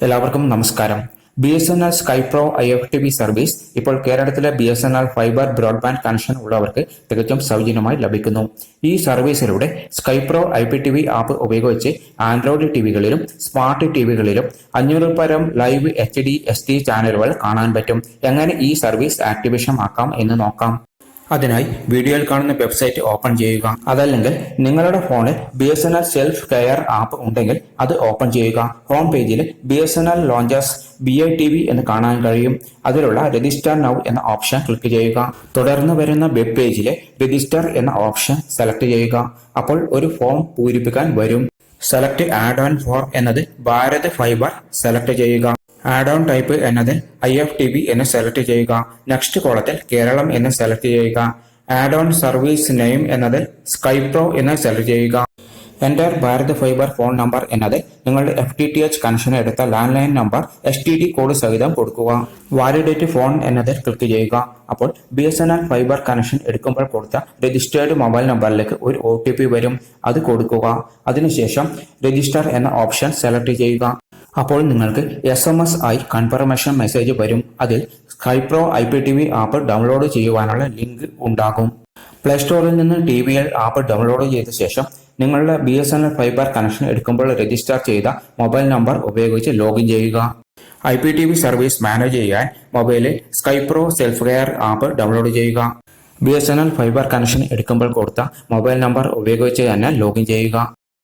എല്ലാവർക്കും നമസ്കാരം. BSNL sky pro IFTV service ഇപ്പോൾ കേരളത്തിലെ BSNL ഫൈബർ ബ്രോഡ്ബാൻഡ് കണക്ഷൻ ഉള്ളവർക്ക് തികച്ചും സൗജന്യമായി ലഭിക്കുന്നു. ഈ സർവീസിലൂടെ സ്കൈ പ്രോ IPTV ആപ്പ് ഉപയോഗിച്ച് ആൻഡ്രോയിഡ് ടിവികളിലും സ്മാർട്ട് ടിവികളിലും 500 പരം ലൈവ് HD SD ചാനലുകൾ കാണാൻ പറ്റും. എങ്ങനെ ഈ സർവീസ് ആക്ടിവേഷൻ ആക്കാം എന്ന് നോക്കാം. അതിനായി വീഡിയോയിൽ കാണുന്ന വെബ്സൈറ്റ് ഓപ്പൺ ചെയ്യുക. അതല്ലെങ്കിൽ നിങ്ങളുടെ ഫോണിൽ BSNL സെൽഫ് കെയർ ആപ്പ് ഉണ്ടെങ്കിൽ അത് ഓപ്പൺ ചെയ്യുക. ഹോം പേജിൽ BSNL ലോഞ്ചേഴ്സ് BITV എന്ന് കാണാൻ കഴിയും. അതിലുള്ള രജിസ്റ്റർ നൗ എന്ന ഓപ്ഷൻ ക്ലിക്ക് ചെയ്യുക. തുടർന്ന് വരുന്ന വെബ് പേജിലെ രജിസ്റ്റർ എന്ന ഓപ്ഷൻ സെലക്ട് ചെയ്യുക. അപ്പോൾ ഒരു ഫോം പൂരിപ്പിക്കാൻ വരും. സെലക്ട് ആഡ് ഓൺ ഫോർ എന്നത് ഭാരത് ഫൈബർ സെലക്ട് ചെയ്യുക. ആഡ് ഓൺ ടൈപ്പ് എന്നതിൽ IFTV എന്ന് സെലക്ട് ചെയ്യുക. നെക്സ്റ്റ് കോളത്തിൽ കേരളം എന്ന് സെലക്ട് ചെയ്യുക. ആഡ് ഓൺ സർവീസ് നെയിം എന്നതിൽ സ്കൈ പ്രോ എന്ന് സെലക്ട് ചെയ്യുക. Enter Bharat fibre phone number എന്നത് നിങ്ങളുടെ FTTH കണക്ഷൻ എടുത്ത land line number STD code സഹിതം കൊടുക്കുക. വാലിഡേറ്റ് ഫോൺ എന്നതിൽ ക്ലിക്ക് ചെയ്യുക. അപ്പോൾ BSNL ഫൈബർ കണക്ഷൻ എടുക്കുമ്പോൾ കൊടുത്ത രജിസ്റ്റേർഡ് മൊബൈൽ നമ്പറിലേക്ക് ഒരു OTP വരും. അത് കൊടുക്കുക. അതിനുശേഷം രജിസ്റ്റർ എന്ന ഓപ്ഷൻ സെലക്ട് ചെയ്യുക. അപ്പോൾ നിങ്ങൾക്ക് SMS ആയി കൺഫർമേഷൻ മെസ്സേജ് വരും. അതിൽ sky pro IPTV app download ചെയ്യുവാനുള്ള ലിങ്ക് ഉണ്ടാകും. പ്ലേ സ്റ്റോറിൽ നിന്ന് TVL ആപ്പ് ഡൗൺലോഡ് ചെയ്ത ശേഷം നിങ്ങളുടെ BSNL ഫൈബർ കണക്ഷൻ എടുക്കുമ്പോൾ രജിസ്റ്റർ ചെയ്ത മൊബൈൽ നമ്പർ ഉപയോഗിച്ച് ലോഗിൻ ചെയ്യുക. IPTV സർവീസ് മാനേജ് ചെയ്യാൻ മൊബൈലിൽ sky pro self care app download ചെയ്യുക. BSNL ഫൈബർ കണക്ഷൻ എടുക്കുമ്പോൾ കൊടുത്ത മൊബൈൽ നമ്പർ ഉപയോഗിച്ച് തന്നെ ലോഗിൻ ചെയ്യുക.